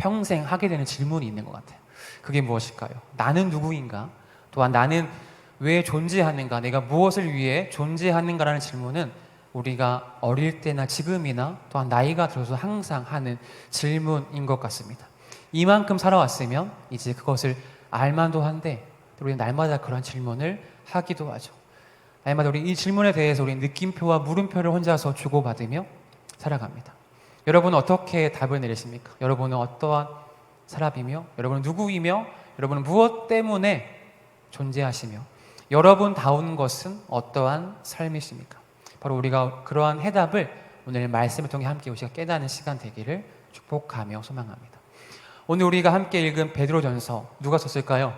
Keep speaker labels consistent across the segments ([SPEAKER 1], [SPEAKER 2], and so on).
[SPEAKER 1] 평생 하게 되는 질문이 있는 것 같아요. 그게 무엇일까요? 나는 누구인가? 또한 나는 왜 존재하는가? 내가 무엇을 위해 존재하는가라는 질문은 우리가 어릴 때나 지금이나 또한 나이가 들어서 항상 하는 질문인 것 같습니다. 이만큼 살아왔으면 이제 그것을 알만도 한데 우리는 날마다 그런 질문을 하기도 하죠. 날마다 우리 이 질문에 대해서 우리 느낌표와 물음표를 혼자서 주고받으며 살아갑니다. 여러분은 어떻게 답을 내리십니까? 여러분은 어떠한 사람이며 여러분은 누구이며 여러분은 무엇 때문에 존재하시며 여러분다운 것은 어떠한 삶이십니까? 바로 우리가 그러한 해답을 오늘 말씀을 통해 함께 우리가 깨닫는 시간 되기를 축복하며 소망합니다. 오늘 우리가 함께 읽은 베드로전서 누가 썼을까요?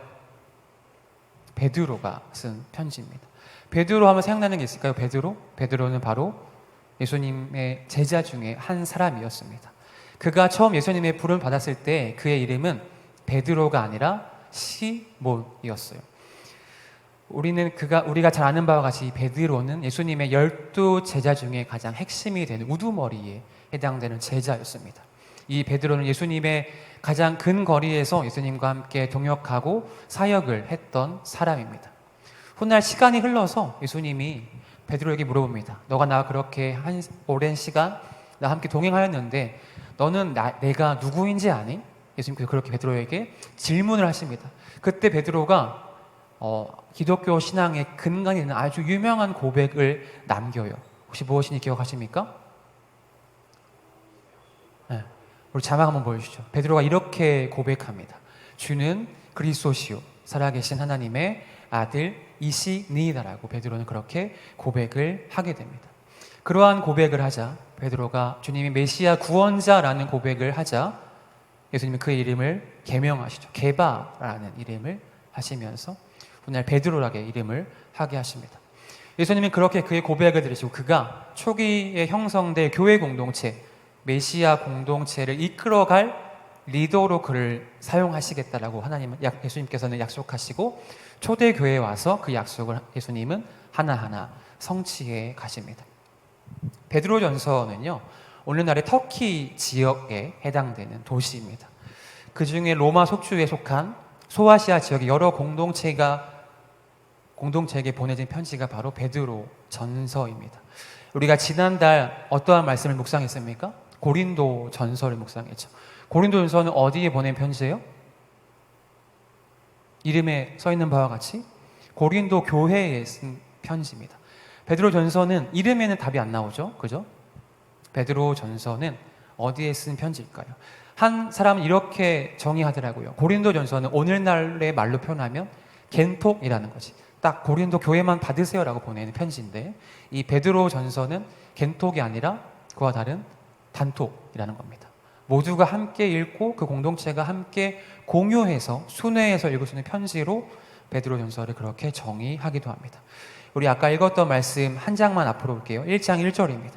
[SPEAKER 1] 베드로가 쓴 편지입니다. 베드로 하면 생각나는 게 있을까요? 베드로는 바로 예수님의 제자 중에 한 사람이었습니다. 그가 처음 예수님의 부름을 받았을 때 그의 이름은 베드로가 아니라 시몬이었어요. 우리가 잘 아는 바와 같이 베드로는 예수님의 12제자 중에 가장 핵심이 되는 우두머리에 해당되는 제자였습니다. 이 베드로는 예수님의 가장 근거리에서 예수님과 함께 동역하고 사역을 했던 사람입니다. 훗날 시간이 흘러서 예수님이 베드로에게 물어봅니다. 너가 나와 그렇게 오랜 시간 나와 함께 동행하였는데 너는 내가 누구인지 아니? 예수님께서 그렇게 베드로에게 질문을 하십니다. 그때 베드로가 기독교 신앙의 근간이 되는 아주 유명한 고백을 남겨요. 혹시 무엇인지 기억하십니까? 네. 우리 자막 한번 보여주시죠. 베드로가 이렇게 고백합니다. 주는 그리스도시요 살아계신 하나님의 아들이시니이다라고 베드로는 그렇게 고백을 하게 됩니다. 그러한 고백을 하자 베드로가 주님이 메시아 구원자라는 고백을 하자 예수님은 그의 이름을 계명하시죠. 게바라는 이름을 하시면서 훗날 베드로라게 이름을 하게 하십니다. 예수님은 그렇게 그의 고백을 들으시고 그가 초기에 형성된 교회 공동체, 메시아 공동체를 이끌어갈 리더로 그를 사용하시겠다라고 예수님께서는 약속하시고 초대교회에 와서 그 약속을 예수님은 하나하나 성취해 가십니다. 베드로전서는요, 오늘날의 터키 지역에 해당되는 도시입니다. 그 중에 로마 속주에 속한 소아시아 지역의 여러 공동체에게 보내진 편지가 바로 베드로 전서입니다. 우리가 지난달 어떠한 말씀을 묵상했습니까? 고린도 전서를 묵상했죠. 고린도 전서는 어디에 보낸 편지예요? 이름에 써 있는 바와 같이 고린도 교회에 쓴 편지입니다. 베드로 전서는 이름에는 답이 안 나오죠. 그죠? 베드로 전서는 어디에 쓴 편지일까요? 한 사람은 이렇게 정의하더라고요. 고린도 전서는 오늘날의 말로 표현하면 겐톡이라는 거지. 딱 고린도 교회만 받으세요라고 보내는 편지인데 이 베드로 전서는 겐톡이 아니라 그와 다른 단톡이라는 겁니다. 모두가 함께 읽고 그 공동체가 함께 공유해서 순회해서 읽을 수 있는 편지로 베드로 전서를 그렇게 정의하기도 합니다. 우리 아까 읽었던 말씀 한 장만 앞으로 볼게요. 1장 1절입니다.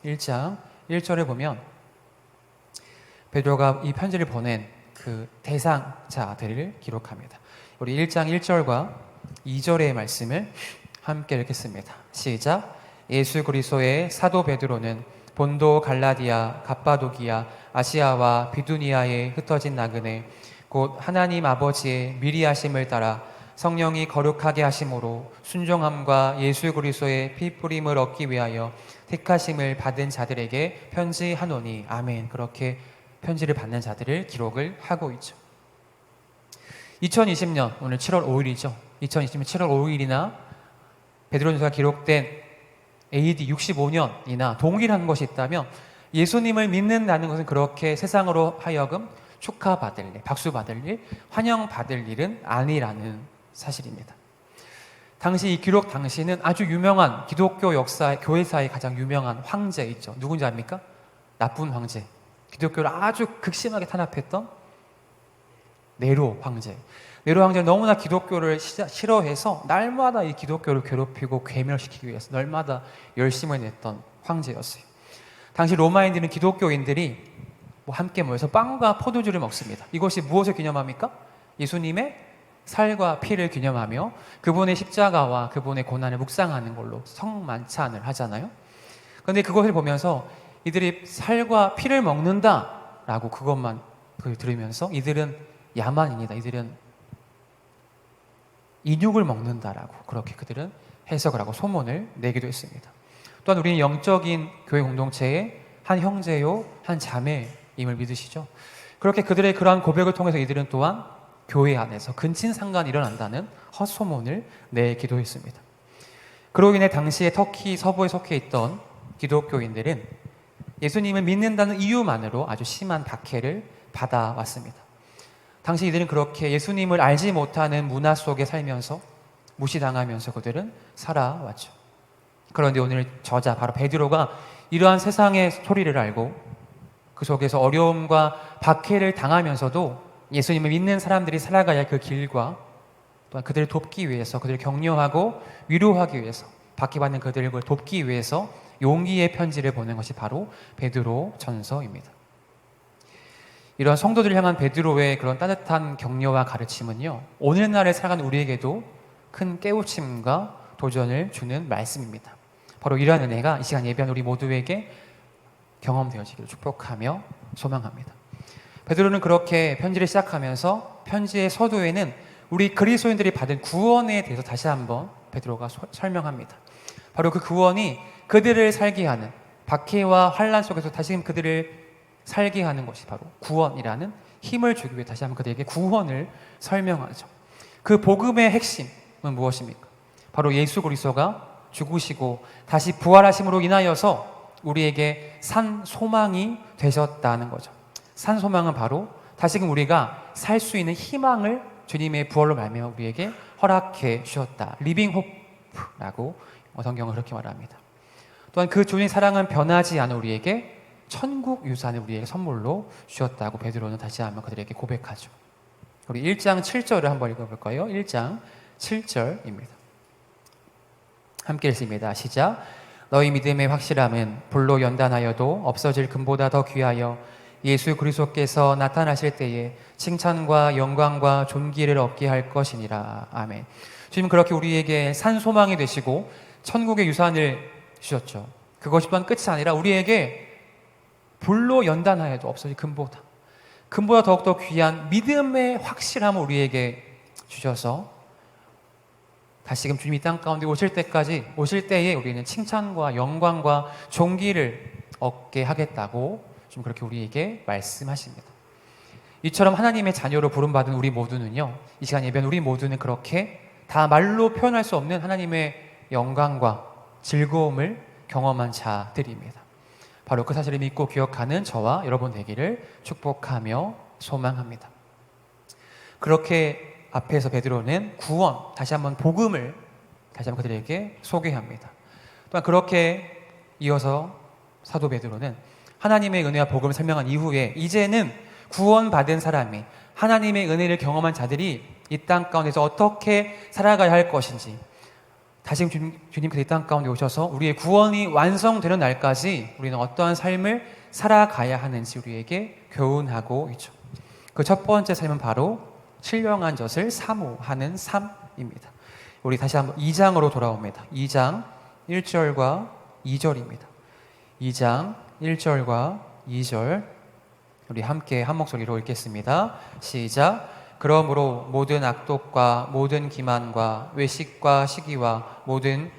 [SPEAKER 1] 1장 1절에 보면 베드로가 이 편지를 보낸 그 대상자들을 기록합니다. 우리 1장 1절과 2절의 말씀을 함께 읽겠습니다. 시작. 예수 그리스도의 사도 베드로는 본도 갈라디아, 갑바도기아, 아시아와 비두니아에 흩어진 나그네 곧 하나님 아버지의 미리 하심을 따라 성령이 거룩하게 하심으로 순종함과 예수 그리스도의 피 뿌림을 얻기 위하여 택하심을 받은 자들에게 편지하노니 아멘. 그렇게 편지를 받는 자들을 기록을 하고 있죠. 2020년 오늘 7월 5일이죠. 2020년 7월 5일이나 베드로전서가 기록된 AD 65년이나 동일한 것이 있다면 예수님을 믿는다는 것은 그렇게 세상으로 하여금 축하받을 일, 박수받을 일, 환영받을 일은 아니라는 사실입니다. 당시 이 기록 당시는 아주 유명한 기독교 역사, 교회사의 가장 유명한 황제 있죠. 누군지 압니까? 나쁜 황제. 기독교를 아주 극심하게 탄압했던 네로 황제. 네로 황제는 너무나 기독교를 싫어해서 날마다 이 기독교를 괴롭히고 괴멸시키기 위해서 날마다 열심을 냈던 황제였어요. 당시 로마인들은 기독교인들이 함께 모여서 빵과 포도주를 먹습니다. 이것이 무엇을 기념합니까? 예수님의 살과 피를 기념하며 그분의 십자가와 그분의 고난을 묵상하는 걸로 성만찬을 하잖아요. 그런데 그것을 보면서 이들이 살과 피를 먹는다라고 그것만 그걸 들으면서 이들은 야만인이다, 이들은 인육을 먹는다라고 그렇게 그들은 해석을 하고 소문을 내기도 했습니다. 또한 우리는 영적인 교회 공동체의 한 형제요 한 자매임을 믿으시죠? 그렇게 그들의 그러한 고백을 통해서 이들은 또한 교회 안에서 근친상간이 일어난다는 헛소문을 내기도 했습니다. 그로 인해 당시에 터키 서부에 속해 있던 기독교인들은 예수님을 믿는다는 이유만으로 아주 심한 박해를 받아왔습니다. 당시 이들은 그렇게 예수님을 알지 못하는 문화 속에 살면서 무시당하면서 그들은 살아왔죠. 그런데 오늘 저자 바로 베드로가 이러한 세상의 소리를 알고 그 속에서 어려움과 박해를 당하면서도 예수님을 믿는 사람들이 살아가야 할 그 길과 또한 그들을 돕기 위해서, 그들을 격려하고 위로하기 위해서, 박해받는 그들을 돕기 위해서 용기의 편지를 보낸 것이 바로 베드로 전서입니다. 이러한 성도들을 향한 베드로의 그런 따뜻한 격려와 가르침은요, 오늘날에 살아가는 우리에게도 큰 깨우침과 도전을 주는 말씀입니다. 바로 이러한 은혜가 이 시간 예배한 우리 모두에게 경험되어지기를 축복하며 소망합니다. 베드로는 그렇게 편지를 시작하면서 편지의 서두에는 우리 그리스도인들이 받은 구원에 대해서 다시 한번 베드로가 설명합니다. 바로 그 구원이 그들을 살게 하는, 박해와 환난 속에서 다시금 그들을 살게 하는 것이 바로 구원이라는 힘을 주기 위해 다시 한번 그들에게 구원을 설명하죠. 그 복음의 핵심은 무엇입니까? 바로 예수 그리스도가 죽으시고 다시 부활하심으로 인하여서 우리에게 산 소망이 되셨다는 거죠. 산 소망은 바로 다시금 우리가 살 수 있는 희망을 주님의 부활로 말미암아 우리에게 허락해 주셨다. 리빙 호프라고 성경은 그렇게 말합니다. 또한 그 주님의 사랑은 변하지 않은 우리에게 천국 유산을 우리에게 선물로 주셨다고 베드로는 다시 한번 그들에게 고백하죠. 우리 1장 7절을 한번 읽어볼까요? 1장 7절입니다. 함께 읽습니다. 시작. 너희 믿음의 확실함은 불로 연단하여도 없어질 금보다 더 귀하여 예수 그리스도께서 나타나실 때에 칭찬과 영광과 존귀를 얻게 할 것이니라. 아멘. 주님 그렇게 우리에게 산 소망이 되시고 천국의 유산을 주셨죠. 그것이 또한 끝이 아니라 우리에게 불로 연단하여도 없어질 금보다 더욱더 귀한 믿음의 확실함을 우리에게 주셔서 다시금 주님이 땅 가운데 오실 때에 우리는 칭찬과 영광과 존귀를 얻게 하겠다고 좀 그렇게 우리에게 말씀하십니다. 이처럼 하나님의 자녀로 부름받은 우리 모두는요, 이 시간 예배한 우리 모두는 그렇게 다 말로 표현할 수 없는 하나님의 영광과 즐거움을 경험한 자들입니다. 바로 그 사실을 믿고 기억하는 저와 여러분 되기를 축복하며 소망합니다. 그렇게 앞에서 베드로는 구원, 다시 한번 복음을 다시 한번 그들에게 소개합니다. 또한 그렇게 이어서 사도 베드로는 하나님의 은혜와 복음을 설명한 이후에 이제는 구원받은 사람이 하나님의 은혜를 경험한 자들이 이 땅 가운데서 어떻게 살아가야 할 것인지 다시 주님께서 이 땅 가운데 오셔서 우리의 구원이 완성되는 날까지 우리는 어떠한 삶을 살아가야 하는지 우리에게 교훈하고 있죠. 그 첫 번째 삶은 바로 신령한 젖을 사모하는 삶입니다. 우리 다시 한번 2장으로 돌아옵니다. 2장 1절과 2절입니다. 2장 1절과 2절 우리 함께 한 목소리로 읽겠습니다. 시작. 그러므로 모든 악독과 모든 기만과 외식과 시기와 모든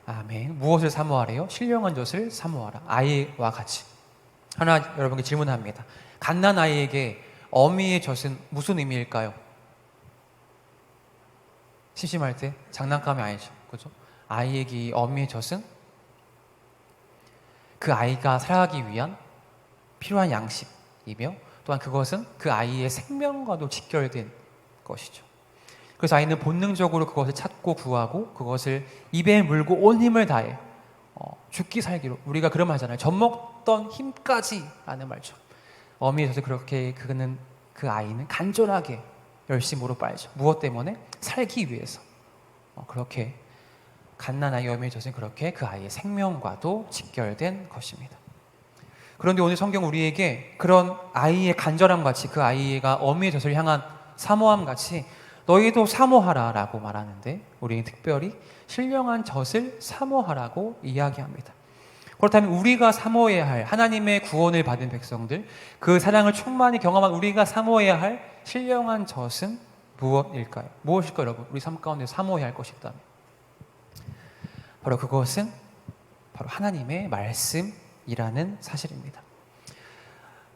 [SPEAKER 1] 아멘. 무엇을 사모하래요? 신령한 젖을 사모하라. 아이와 같이. 하나 여러분께 질문합니다. 갓난 아이에게 어미의 젖은 무슨 의미일까요? 심심할 때 장난감이 아니죠. 그죠? 아이에게 어미의 젖은 그 아이가 살아가기 위한 필요한 양식이며 또한 그것은 그 아이의 생명과도 직결된 것이죠. 그래서 아이는 본능적으로 그것을 찾고 구하고 그것을 입에 물고 온 힘을 다해 죽기 살기로 우리가 그런 말 하잖아요. 젖먹던 힘까지 라는 말처럼 어미의 젖을 그렇게 그 아이는 간절하게 열심으로 빨죠. 무엇 때문에? 살기 위해서. 그렇게 갓난아이 어미의 젖은 그렇게 그 아이의 생명과도 직결된 것입니다. 그런데 오늘 성경 우리에게 그런 아이의 간절함 같이 그 아이가 어미의 젖을 향한 사모함 같이 너희도 사모하라 라고 말하는데 우리는 특별히 신령한 젖을 사모하라고 이야기합니다. 그렇다면 우리가 사모해야 할 하나님의 구원을 받은 백성들, 그 사랑을 충만히 경험한 우리가 사모해야 할 신령한 젖은 무엇일까요? 무엇일까요, 여러분? 우리 삶 가운데 사모해야 할 것이 있다면 바로 그것은 바로 하나님의 말씀이라는 사실입니다.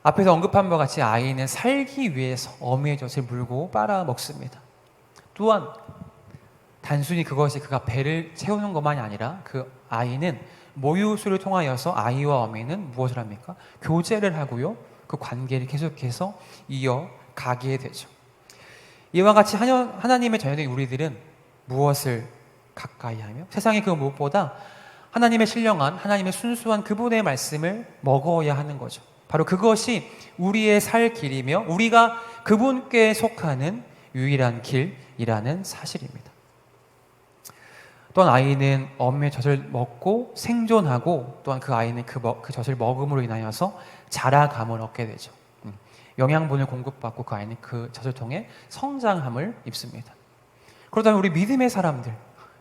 [SPEAKER 1] 앞에서 언급한 바와 같이 아이는 살기 위해서 어미의 젖을 물고 빨아먹습니다. 또한 단순히 그것이 그가 배를 채우는 것만이 아니라 그 아이는 모유수를 통하여서 아이와 어미는 무엇을 합니까? 교제를 하고요. 그 관계를 계속해서 이어가게 되죠. 이와 같이 하나님의 자녀된 우리들은 무엇을 가까이 하며 세상의 그 무엇보다 하나님의 신령한, 하나님의 순수한 그분의 말씀을 먹어야 하는 거죠. 바로 그것이 우리의 살 길이며 우리가 그분께 속하는 유일한 길이라는 사실입니다. 또한 아이는 어미의 젖을 먹고 생존하고 또한 그 아이는 그 젖을 먹음으로 인하여서 자라감을 얻게 되죠. 영양분을 공급받고 그 아이는 그 젖을 통해 성장함을 입습니다. 그렇다면 우리 믿음의 사람들,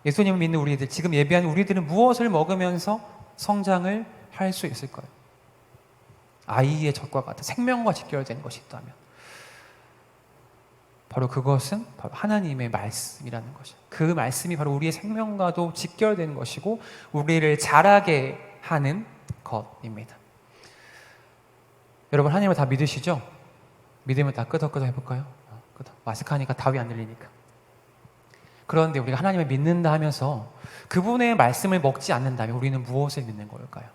[SPEAKER 1] 예수님을 믿는 우리들, 지금 예배하는 우리들은 무엇을 먹으면서 성장을 할 수 있을까요? 아이의 젖과 같은 생명과 직결된 것이 있다면 바로 그것은 바로 하나님의 말씀이라는 것이죠. 그 말씀이 바로 우리의 생명과도 직결된 것이고 우리를 자라게 하는 것입니다. 여러분, 하나님을 다 믿으시죠? 믿으면 다 끄덕끄덕 해볼까요? 마스크 하니까 답이 안 들리니까. 그런데 우리가 하나님을 믿는다 하면서 그분의 말씀을 먹지 않는다면 우리는 무엇을 믿는 걸까요?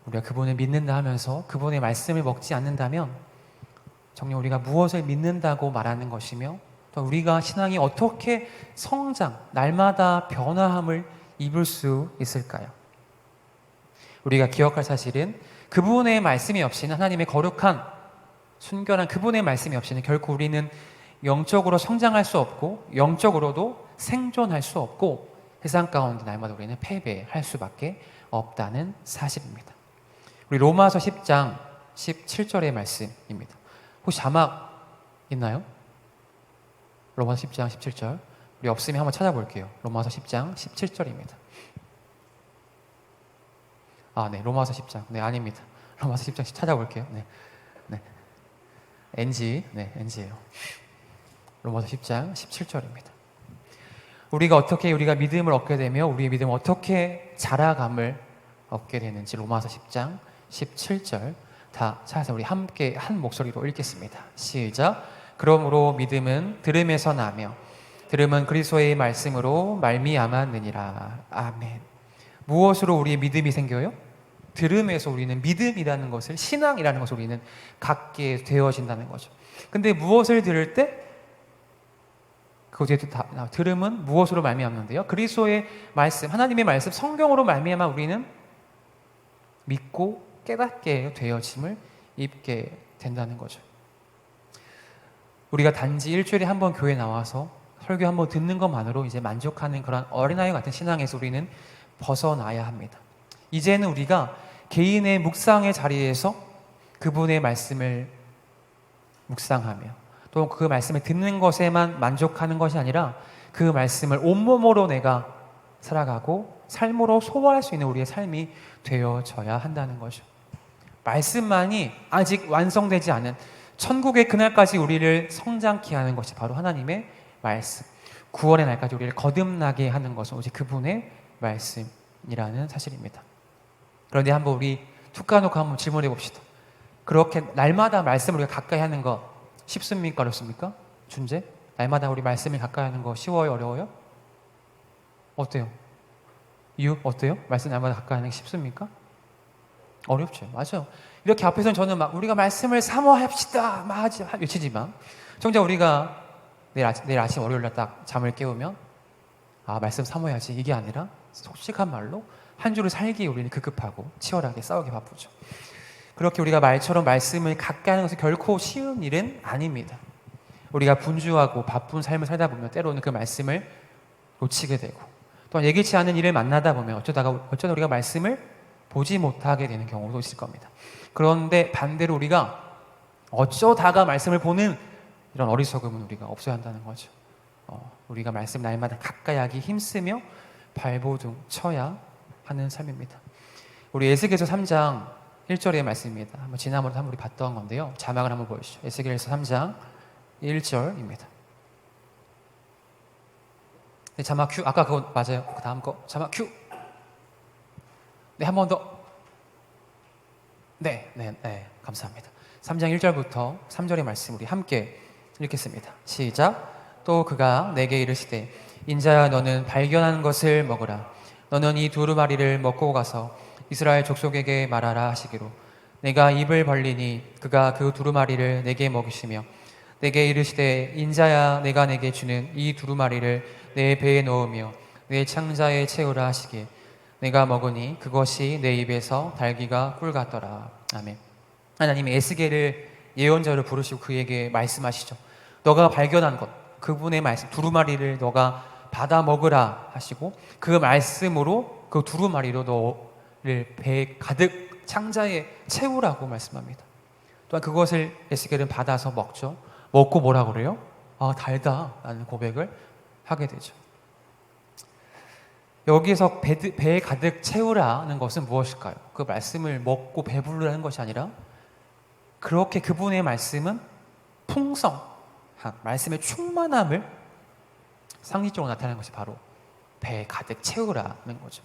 [SPEAKER 1] 우리가 그분을 믿는다 하면서 그분의 말씀을 먹지 않는다면 정녕 우리가 무엇을 믿는다고 말하는 것이며 또 우리가 신앙이 어떻게 성장, 날마다 변화함을 입을 수 있을까요? 우리가 기억할 사실은 그분의 말씀이 없이는 하나님의 거룩한 순결한 그분의 말씀이 없이는 결코 우리는 영적으로 성장할 수 없고 영적으로도 생존할 수 없고 세상 가운데 날마다 우리는 패배할 수밖에 없다는 사실입니다. 우리 로마서 10장 17절의 말씀입니다. 혹시 자막 있나요? 로마서 10장 17절. 우리 없으면 한번 찾아볼게요. 로마서 10장 17절입니다. 네, 로마서 10장. 네, 아닙니다. 로마서 10장 찾아볼게요. 네. NG예요. 로마서 10장 17절입니다. 우리가 믿음을 얻게 되며 우리의 믿음은 어떻게 자라감을 얻게 되는지 로마서 10장 17절 다 찾아서 우리 함께 한 목소리로 읽겠습니다. 시작. 그러므로 믿음은 들음에서 나며 들음은 그리스도의 말씀으로 말미암았느니라. 아멘. 무엇으로 우리의 믿음이 생겨요? 들음에서 우리는 믿음이라는 것을, 신앙이라는 것을 우리는 갖게 되어진다는 거죠. 근데 무엇을 들을 때 그 뒤에 들음은 무엇으로 말미암는데요? 그리스도의 말씀, 하나님의 말씀, 성경으로 말미암아 우리는 믿고 깨닫게 되어짐을 입게 된다는 거죠. 우리가 단지 일주일에 한 번 교회 나와서 설교 한 번 듣는 것만으로 이제 만족하는 그런 어린아이 같은 신앙에서 우리는 벗어나야 합니다. 이제는 우리가 개인의 묵상의 자리에서 그분의 말씀을 묵상하며 또 그 말씀을 듣는 것에만 만족하는 것이 아니라 그 말씀을 온몸으로 내가 살아가고 삶으로 소화할 수 있는 우리의 삶이 되어져야 한다는 거죠. 말씀만이 아직 완성되지 않은 천국의 그날까지 우리를 성장케 하는 것이 바로 하나님의 말씀, 구원의 날까지 우리를 거듭나게 하는 것은 오직 그분의 말씀이라는 사실입니다. 그런데 한번 우리 툭 까놓고 한번 질문해 봅시다. 그렇게 날마다 말씀을 우리가 가까이 하는 거 쉽습니까? 어렵습니까? 준재? 날마다 우리 말씀을 가까이 하는 거 쉬워요? 어려워요? 어때요? 이유? 어때요? 말씀 날마다 가까이 하는 게 쉽습니까? 어렵죠. 맞아요. 이렇게 앞에서는 저는 막 우리가 말씀을 사모합시다 막 외치지만 정작 우리가 내일 아침 월요일날 딱 잠을 깨우면 말씀 사모해야지 이게 아니라 솔직한 말로 한 주를 살기에 우리는 급급하고 치열하게 싸우기 바쁘죠. 그렇게 우리가 말처럼 말씀을 가까이 하는 것은 결코 쉬운 일은 아닙니다. 우리가 분주하고 바쁜 삶을 살다 보면 때로는 그 말씀을 놓치게 되고 또한 예기치 않은 일을 만나다 보면 어쩌다 우리가 말씀을 보지 못하게 되는 경우도 있을 겁니다. 그런데 반대로 우리가 어쩌다가 말씀을 보는 이런 어리석음은 우리가 없어야 한다는 거죠. 우리가 말씀 날마다 가까이 하기 힘쓰며 발버둥 쳐야 하는 삶입니다. 우리 에스겔서 3장 1절의 말씀입니다. 지난번에 한번 우리 봤던 건데요. 자막을 한번 보여주시죠. 에스겔서 3장 1절입니다. 네, 자막 큐. 아까 그거 맞아요. 그 다음 거 자막 큐. 네, 한 번 더. 네, 감사합니다. 3장 1절부터 3절의 말씀 우리 함께 읽겠습니다. 시작. 또 그가 내게 이르시되 인자야 너는 발견한 것을 먹으라. 너는 이 두루마리를 먹고 가서 이스라엘 족속에게 말하라 하시기로 내가 입을 벌리니 그가 그 두루마리를 내게 먹이시며 내게 이르시되 인자야 내가 내게 주는 이 두루마리를 내 배에 넣으며 내 창자에 채우라 하시길 내가 먹으니 그것이 내 입에서 달기가 꿀 같더라. 아멘. 하나님이 에스겔을 예언자를 부르시고 그에게 말씀하시죠. 너가 발견한 것, 그분의 말씀, 두루마리를 너가 받아 먹으라 하시고 그 말씀으로 그 두루마리로 너를 배 가득 창자에 채우라고 말씀합니다. 또한 그것을 에스겔은 받아서 먹죠. 먹고 뭐라고 그래요? 달다 라는 고백을 하게 되죠. 여기에서 배에 가득 채우라는 것은 무엇일까요? 그 말씀을 먹고 배부르라는 것이 아니라 그렇게 그분의 말씀은 풍성한 말씀의 충만함을 상징적으로 나타내는 것이 바로 배에 가득 채우라는 거죠.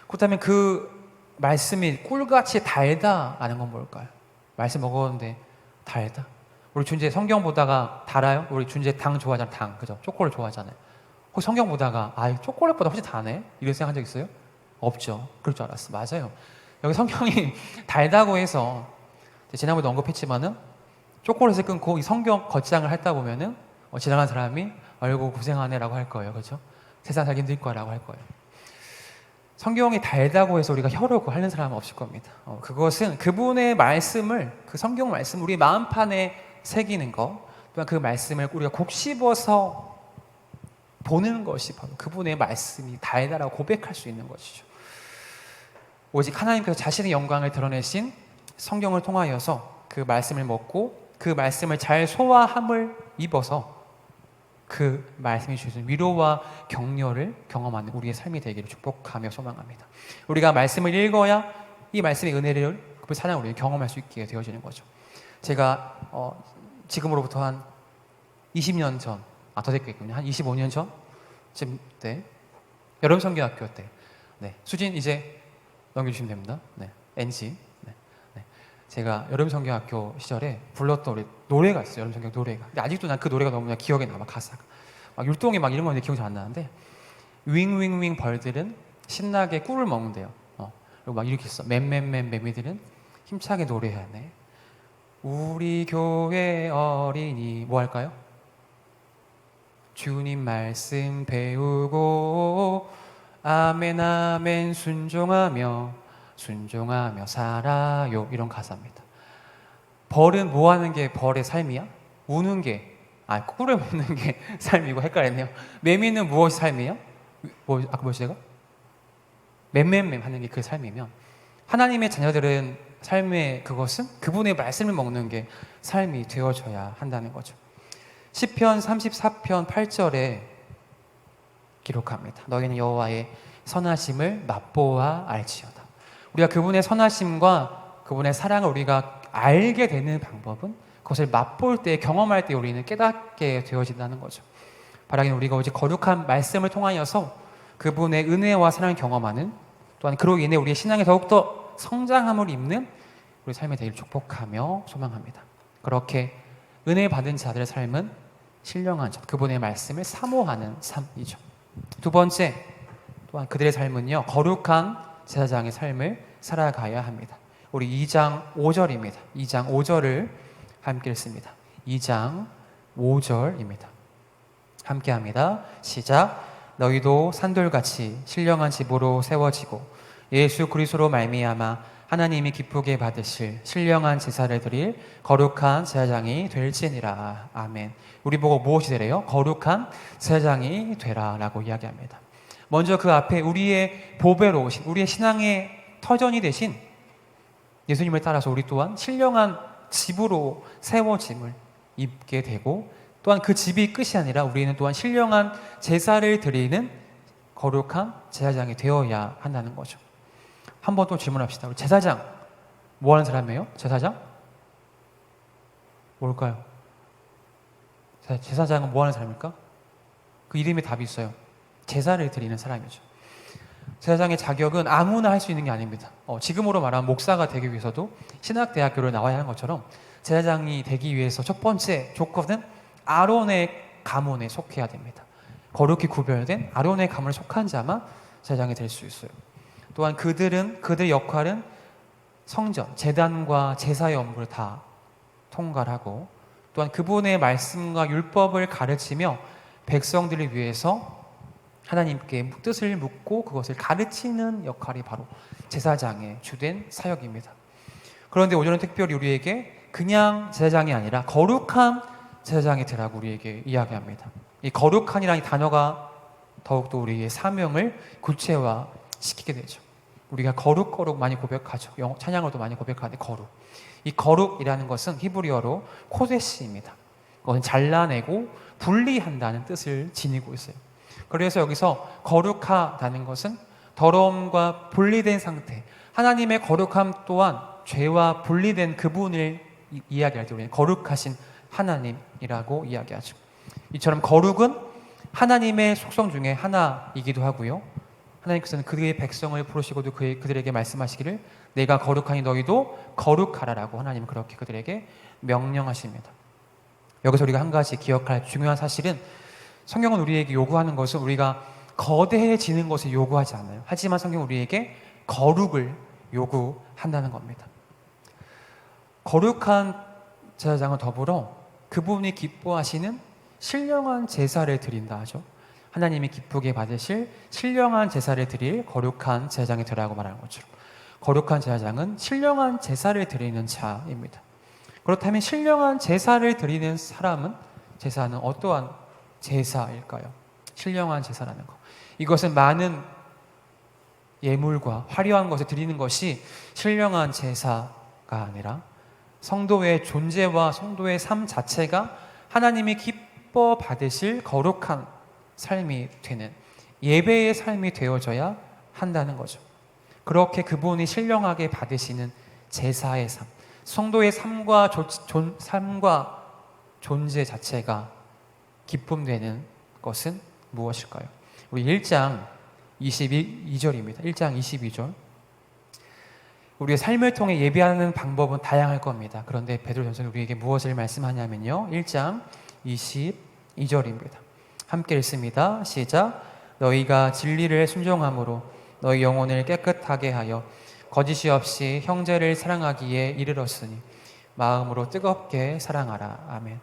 [SPEAKER 1] 그렇다면 그 말씀이 꿀같이 달다라는 건 뭘까요? 말씀 먹었는데 달다. 우리 준재 성경 보다가 달아요? 우리 준재 당 좋아하잖아요. 당, 그죠? 초콜릿 좋아하잖아요. 혹시 성경 보다가 초콜릿보다 훨씬 다네? 이런 생각한 적 있어요? 없죠. 그럴 줄 알았어. 맞아요. 여기 성경이 달다고 해서 지난번에도 언급했지만은 초콜릿을 끊고 이 성경 겉장을 핥다 보면은 지나간 사람이 아이고 고생하네라고 할 거예요. 그렇죠? 세상 살기 힘들 거라고 할 거예요. 성경이 달다고 해서 우리가 혀로 하는 사람은 없을 겁니다. 그것은 그분의 말씀을, 그 성경 말씀 우리 마음판에 새기는 것, 또한 그 말씀을 우리가 곱씹어서 보는 것이 바로 그분의 말씀이 달다라고 고백할 수 있는 것이죠. 오직 하나님께서 자신의 영광을 드러내신 성경을 통하여서 그 말씀을 먹고 그 말씀을 잘 소화함을 입어서 그 말씀이 주신 위로와 격려를 경험하는 우리의 삶이 되기를 축복하며 소망합니다. 우리가 말씀을 읽어야 이 말씀의 은혜를 그 사랑을 우리가 경험할 수 있게 되어지는 거죠. 제가 지금으로부터 한 20년 전, 더 됐겠군요. 한 25년 전쯤 때 여름 성경학교 때, 수진 이제 넘겨주시면 됩니다. NG. 제가 여름 성경학교 시절에 불렀던 우리 노래가 있어요. 여름 성경 노래가. 근데 아직도 난 그 노래가 너무 기억에 남아. 가사가 막 율동이 막 이런 건데 기억이 잘 안 나는데 윙윙윙 벌들은 신나게 꿀을 먹는데요. 그리고 막 이렇게 있어. 맨맨맨 매미들은 힘차게 노래하네. 우리 교회 어린이 뭐 할까요? 주님 말씀 배우고 아멘 아멘 순종하며 살아요. 이런 가사입니다. 벌은 뭐 하는 게 벌의 삶이야? 우는 게, 꿀을 먹는 게 삶이고 헷갈렸네요. 매미는 무엇이 삶이에요? 아까 뭐였어요? 맴맴맴 하는 게 그 삶이면 하나님의 자녀들은 삶의 그것은 그분의 말씀을 먹는 게 삶이 되어져야 한다는 거죠. 시편 34편 8절에 기록합니다. 너희는 여호와의 선하심을 맛보아 알지어다. 우리가 그분의 선하심과 그분의 사랑을 우리가 알게 되는 방법은 그것을 맛볼 때, 경험할 때 우리는 깨닫게 되어진다는 거죠. 바라기는 우리가 오직 거룩한 말씀을 통하여서 그분의 은혜와 사랑을 경험하는, 또한 그로 인해 우리의 신앙에 더욱더 성장함을 입는 우리 삶의 되기를 축복하며 소망합니다. 그렇게 은혜 받은 자들의 삶은 신령한 자, 그분의 말씀을 사모하는 삶이죠. 두 번째, 또한 그들의 삶은요, 거룩한 제사장의 삶을 살아가야 합니다. 우리 2장 5절입니다. 2장 5절을 함께 읽습니다. 2장 5절입니다. 함께 합니다. 시작. 너희도 산돌같이 신령한 집으로 세워지고 예수 그리스도로 말미암아 하나님이 기쁘게 받으실 신령한 제사를 드릴 거룩한 제사장이 될지니라. 아멘. 우리 보고 무엇이 되래요? 거룩한 제사장이 되라 라고 이야기합니다. 먼저 그 앞에 우리의 보배로 오신, 우리의 신앙의 터전이 되신 예수님을 따라서 우리 또한 신령한 집으로 세워짐을 입게 되고 또한 그 집이 끝이 아니라 우리는 또한 신령한 제사를 드리는 거룩한 제사장이 되어야 한다는 거죠. 한 번 또 질문합시다. 우리 제사장 뭐 하는 사람이에요? 제사장? 뭘까요? 제사장은 뭐 하는 사람일까? 그 이름에 답이 있어요. 제사를 드리는 사람이죠. 제사장의 자격은 아무나 할 수 있는 게 아닙니다. 지금으로 말하면 목사가 되기 위해서도 신학대학교를 나와야 하는 것처럼 제사장이 되기 위해서 첫 번째 조건은 아론의 가문에 속해야 됩니다. 거룩히 구별된 아론의 가문에 속한 자만 제사장이 될 수 있어요. 또한 그들의 역할은 성전, 제단과 제사의 업무를 다 통괄하고, 또한 그분의 말씀과 율법을 가르치며 백성들을 위해서 하나님께 뜻을 묻고 그것을 가르치는 역할이 바로 제사장의 주된 사역입니다. 그런데 오늘은 특별히 우리에게 그냥 제사장이 아니라 거룩한 제사장이 되라고 우리에게 이야기합니다. 이 거룩한이라는 단어가 더욱더 우리의 사명을 구체화시키게 되죠. 우리가 거룩 많이 고백하죠. 찬양으로도 많이 고백하는데 거룩. 이 거룩이라는 것은 히브리어로 코데시입니다. 그것은 잘라내고 분리한다는 뜻을 지니고 있어요. 그래서 여기서 거룩하다는 것은 더러움과 분리된 상태, 하나님의 거룩함 또한 죄와 분리된 그분을 이야기할 때 우리는 거룩하신 하나님이라고 이야기하죠. 이처럼 거룩은 하나님의 속성 중에 하나이기도 하고요. 하나님께서는 그의 백성을 부르시고도 그들에게 말씀하시기를 내가 거룩하니 너희도 거룩하라라고 하나님은 그렇게 그들에게 명령하십니다. 여기서 우리가 한 가지 기억할 중요한 사실은 성경은 우리에게 요구하는 것은 우리가 거대해지는 것을 요구하지 않아요. 하지만 성경은 우리에게 거룩을 요구한다는 겁니다. 거룩한 제사장은 더불어 그분이 기뻐하시는 신령한 제사를 드린다 하죠. 하나님이 기쁘게 받으실 신령한 제사를 드릴 거룩한 제사장이 되라고 말하는 것처럼 거룩한 제사장은 신령한 제사를 드리는 자입니다. 그렇다면 신령한 제사를 드리는 제사는 어떠한 제사일까요? 신령한 제사라는 것. 이것은 많은 예물과 화려한 것을 드리는 것이 신령한 제사가 아니라 성도의 존재와 성도의 삶 자체가 하나님이 기뻐 받으실 거룩한 삶이 되는 예배의 삶이 되어져야 한다는 거죠. 그렇게 그분이 신령하게 받으시는 제사의 삶, 성도의 삶과 존재 자체가 기쁨되는 것은 무엇일까요? 우리 1장 22절입니다. 1장 22절. 우리의 삶을 통해 예배하는 방법은 다양할 겁니다. 그런데 베드로전서는 우리에게 무엇을 말씀하냐면요. 1장 22절입니다. 함께 읽습니다. 시작. 너희가 진리를 순종함으로 너희 영혼을 깨끗하게 하여 거짓이 없이 형제를 사랑하기에 이르렀으니 마음으로 뜨겁게 사랑하라. 아멘.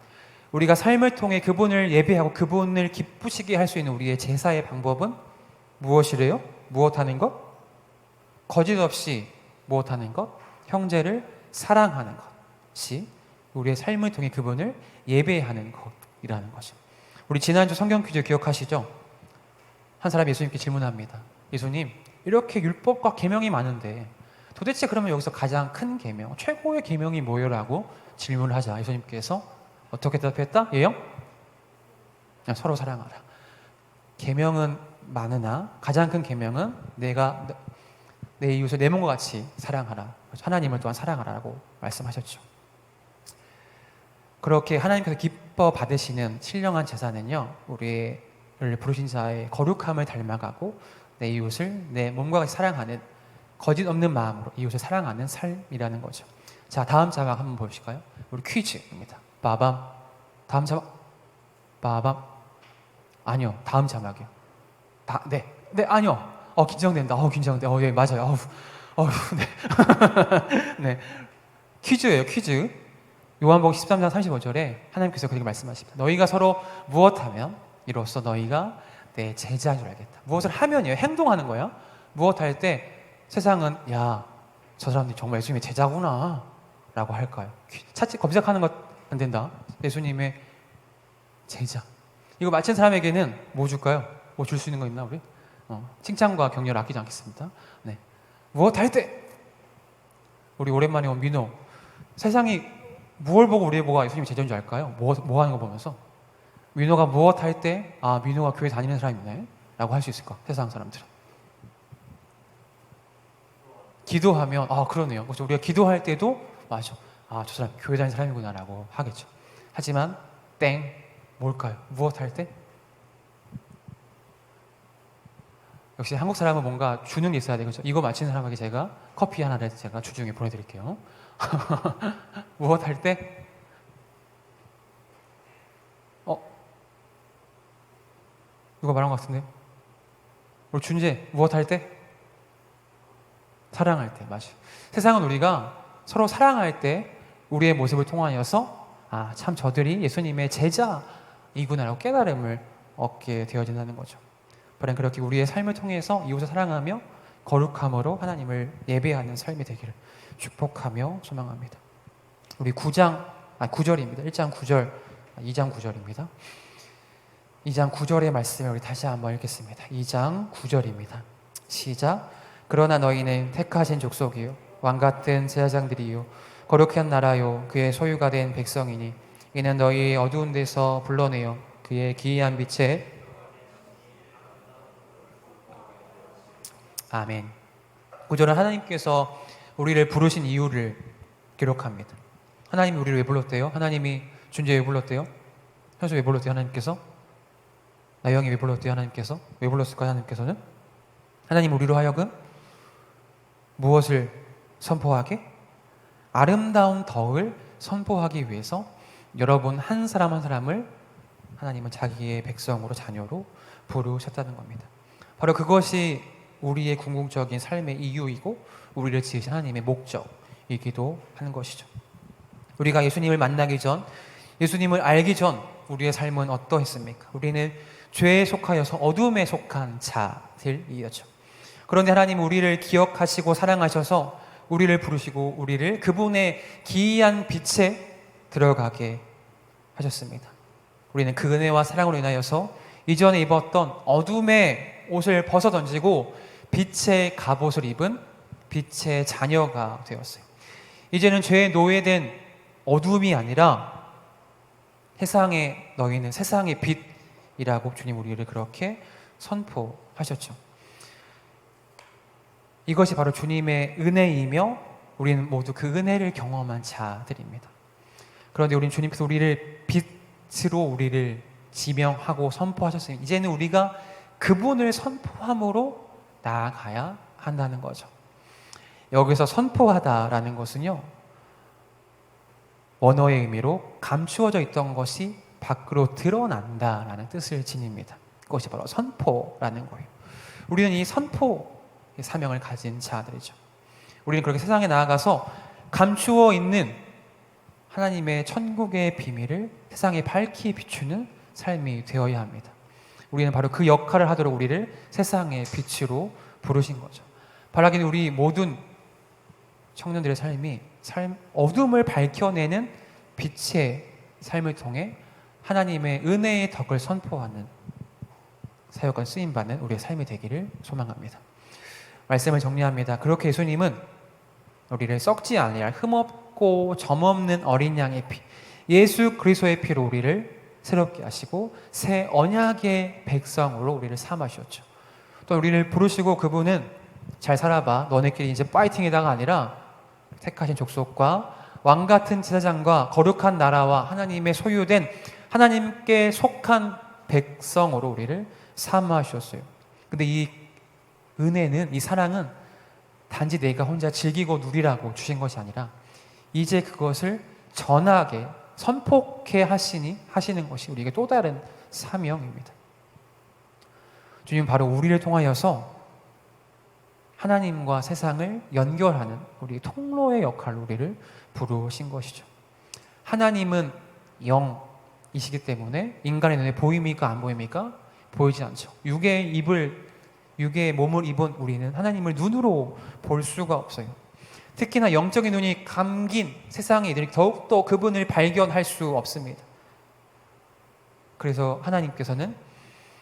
[SPEAKER 1] 우리가 삶을 통해 그분을 예배하고 그분을 기쁘시게 할 수 있는 우리의 제사의 방법은 무엇이래요? 무엇하는 것? 거짓 없이 무엇하는 것? 형제를 사랑하는 것이 우리의 삶을 통해 그분을 예배하는 것이라는 거죠. 우리 지난주 성경 퀴즈 기억하시죠? 한 사람이 예수님께 질문합니다. 예수님, 이렇게 율법과 계명이 많은데 도대체 그러면 여기서 가장 큰 계명, 최고의 계명이 뭐예요? 라고 질문을 하자 예수님께서 어떻게 대답했다? 예영? 서로 사랑하라. 계명은 많으나 가장 큰 계명은 내가 내 이웃을 내 몸과 같이 사랑하라. 하나님을 또한 사랑하라고 말씀하셨죠. 그렇게 하나님께서 기뻐 받으시는 신령한 제사는요, 우리를 부르신 자의 거룩함을 닮아가고 내 이웃을 내 몸과 같이 사랑하는 거짓 없는 마음으로 이웃을 사랑하는 삶이라는 거죠. 자, 다음 자막 한번 보실까요? 우리 퀴즈입니다. 빠밤. 다음 자막. 빠밤. 아니요, 다음 자막이요. 네, 아니요. 긴장된다. 긴장돼. 예, 맞아요. 네. 네. 퀴즈예요, 퀴즈. 요한복음 13장 35절에 하나님께서 그렇게 말씀하십니다. 너희가 서로 무엇하면 이로써 너희가 내 제자인 줄 알겠다. 무엇을 하면이에요. 행동하는 거야. 무엇할 때 세상은 야, 저 사람들이 정말 예수님의 제자구나 라고 할까요? 검색하는 것 안 된다. 예수님의 제자. 이거 맞힌 사람에게는 뭐 줄까요? 뭐 줄 수 있는 거 있나 우리? 칭찬과 격려를 아끼지 않겠습니다. 네. 무엇할 때 우리 오랜만에 온 민호, 세상이 무엇을 보고 우리 보고 예수님이 제자인 줄 알까요? 뭐 하는 거 보면서? 민호가 무엇 할 때, 아, 민호가 교회 다니는 사람이네 라고 할 수 있을까? 세상 사람들은. 기도하면, 아, 그러네요. 그렇죠. 우리가 기도할 때도, 맞아. 아, 저 사람 교회 다니는 사람이구나 라고 하겠죠. 하지만 땡, 뭘까요? 무엇 할 때? 역시 한국 사람은 뭔가 주는 게 있어야 되겠죠. 이거 마치는 사람에게 제가 커피 하나를 제가 주중에 보내드릴게요. 무엇 할 때? 누가 말한 것 같은데? 우리 준재, 무엇 할 때? 사랑할 때, 맞아요. 세상은 우리가 서로 사랑할 때 우리의 모습을 통하여서 아, 참 저들이 예수님의 제자이구나라고 깨달음을 얻게 되어진다는 거죠. 바로 그렇게 우리의 삶을 통해서 이웃을 사랑하며 거룩함으로 하나님을 예배하는 삶이 되기를 축복하며 소망합니다. 우리 9절입니다. 1장 9절, 2장 9절입니다. 2장 9절의 말씀을 우리 다시 한번 읽겠습니다. 2장 9절입니다. 시작. 그러나 너희는 택하신 족속이요 왕같은 제사장들이요 거룩한 나라요 그의 소유가 된 백성이니 이는 너희 어두운 데서 불러내어 그의 기이한 빛에 아멘. 9절은 하나님께서 우리를 부르신 이유를 기록합니다. 하나님이 우리를 왜 불렀대요? 하나님이 준재 왜 불렀대요? 현수 왜 불렀대요? 하나님께서? 나영이 왜 불렀대요? 하나님께서? 왜 불렀을까요? 하나님께서는? 하나님 우리로 하여금 무엇을 선포하게? 아름다운 덕을 선포하기 위해서 여러분 한 사람 한 사람을 하나님은 자기의 백성으로 자녀로 부르셨다는 겁니다. 바로 그것이 우리의 궁극적인 삶의 이유이고 우리를 지으신 하나님의 목적이기도 하는 것이죠. 우리가 예수님을 만나기 전, 예수님을 알기 전 우리의 삶은 어떠했습니까? 우리는 죄에 속하여서 어둠에 속한 자들이었죠. 그런데 하나님 우리를 기억하시고 사랑하셔서 우리를 부르시고 우리를 그분의 기이한 빛에 들어가게 하셨습니다. 우리는 그 은혜와 사랑으로 인하여서 이전에 입었던 어둠의 옷을 벗어 던지고 빛의 갑옷을 입은 빛의 자녀가 되었어요. 이제는 죄에 노예된 어둠이 아니라 세상에 너희는 세상의 빛이라고 주님 우리를 그렇게 선포하셨죠. 이것이 바로 주님의 은혜이며 우리는 모두 그 은혜를 경험한 자들입니다. 그런데 우리는 주님께서 우리를 빛으로 우리를 지명하고 선포하셨으니 이제는 우리가 그분을 선포함으로 나아가야 한다는 거죠. 여기서 선포하다라는 것은요, 원어의 의미로 감추어져 있던 것이 밖으로 드러난다라는 뜻을 지닙니다. 그것이 바로 선포라는 거예요. 우리는 이 선포의 사명을 가진 자들이죠. 우리는 그렇게 세상에 나아가서 감추어 있는 하나님의 천국의 비밀을 세상에 밝히 비추는 삶이 되어야 합니다. 우리는 바로 그 역할을 하도록 우리를 세상의 빛으로 부르신 거죠. 바라기는 우리 모든 청년들의 삶이 어둠을 밝혀내는 빛의 삶을 통해 하나님의 은혜의 덕을 선포하는 사역과 쓰임받는 우리의 삶이 되기를 소망합니다. 말씀을 정리합니다. 그렇게 예수님은 우리를 썩지 아니할 흠없고 점없는 어린 양의 피, 예수 그리스도의 피로 우리를 새롭게 하시고 새 언약의 백성으로 우리를 삼으셨죠. 또 우리를 부르시고 그분은 잘 살아봐, 너네끼리 이제 파이팅이다가 아니라 택하신 족속과 왕같은 제사장과 거룩한 나라와 하나님의 소유된 하나님께 속한 백성으로 우리를 삼으셨어요. 근데 이 은혜는, 이 사랑은 단지 내가 혼자 즐기고 누리라고 주신 것이 아니라 이제 그것을 전하게 선포케 하시는 것이 우리에게 또 다른 사명입니다. 주님 바로 우리를 통하여서 하나님과 세상을 연결하는 우리 통로의 역할로 우리를 부르신 것이죠. 하나님은 영이시기 때문에 인간의 눈에 보입니까? 안 보입니까? 보이지 않죠. 육의 몸을 입은 우리는 하나님을 눈으로 볼 수가 없어요. 특히나 영적인 눈이 감긴 세상의 이들이 더욱더 그분을 발견할 수 없습니다. 그래서 하나님께서는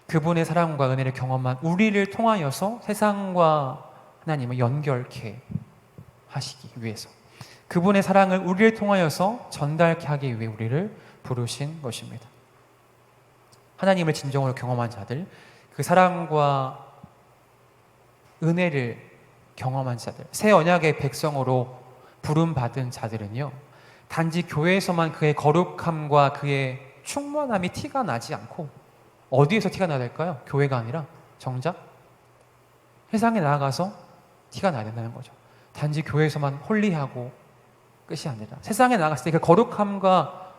[SPEAKER 1] 그분의 사랑과 은혜를 경험한 우리를 통하여서 세상과 하나님을 연결케 하시기 위해서, 그분의 사랑을 우리를 통하여서 전달케 하기 위해 우리를 부르신 것입니다. 하나님을 진정으로 경험한 자들, 그 사랑과 은혜를 경험한 자들, 새 언약의 백성으로 부름받은 자들은요, 단지 교회에서만 그의 거룩함과 그의 충만함이 티가 나지 않고 어디에서 티가 나야 될까요? 교회가 아니라 정작 세상에 나아가서 티가 나야 된다는 거죠. 단지 교회에서만 홀리하고 끝이 아니라 세상에 나갔을 때 그 거룩함과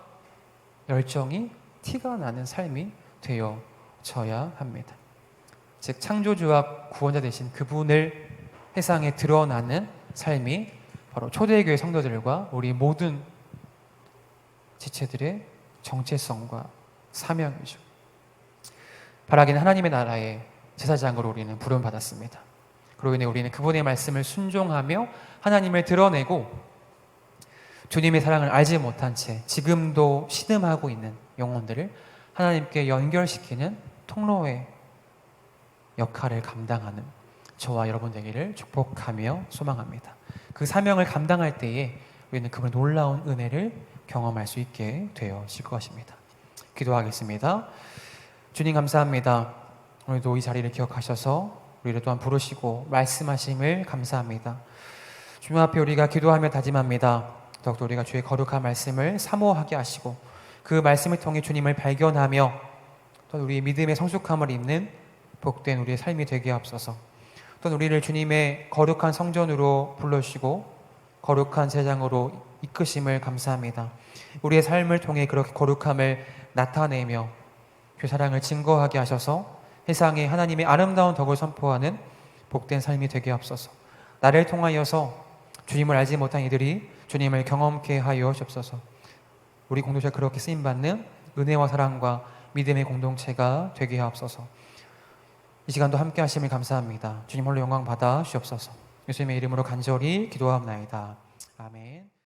[SPEAKER 1] 열정이 티가 나는 삶이 되어져야 합니다. 즉 창조주와 구원자 되신 그분을 세상에 드러나는 삶이 바로 초대교회 성도들과 우리 모든 지체들의 정체성과 사명이죠. 바라기는 하나님의 나라의 제사장으로 우리는 부름받았습니다. 그로 인해 우리는 그분의 말씀을 순종하며 하나님을 드러내고 주님의 사랑을 알지 못한 채 지금도 신음하고 있는 영혼들을 하나님께 연결시키는 통로의 역할을 감당하는 저와 여러분 되기를 축복하며 소망합니다. 그 사명을 감당할 때에 우리는 그분의 놀라운 은혜를 경험할 수 있게 되어질 것입니다. 기도하겠습니다. 주님 감사합니다. 오늘도 이 자리를 기억하셔서 우리를 또한 부르시고 말씀하심을 감사합니다. 주님 앞에 우리가 기도하며 다짐합니다. 더욱더 우리가 주의 거룩한 말씀을 사모하게 하시고 그 말씀을 통해 주님을 발견하며 또 우리의 믿음의 성숙함을 입는 복된 우리의 삶이 되게 하옵소서. 또 우리를 주님의 거룩한 성전으로 불러주시고 거룩한 제장으로 이끄심을 감사합니다. 우리의 삶을 통해 그렇게 거룩함을 나타내며 그 사랑을 증거하게 하셔서 세상에 하나님의 아름다운 덕을 선포하는 복된 삶이 되게 하옵소서. 나를 통하여서 주님을 알지 못한 이들이 주님을 경험케 하여 주옵소서. 우리 공동체가 그렇게 쓰임받는 은혜와 사랑과 믿음의 공동체가 되게 하옵소서. 이 시간도 함께 하심을 감사합니다. 주님 홀로 영광 받아 주옵소서. 예수님의 이름으로 간절히 기도하옵나이다. 아멘.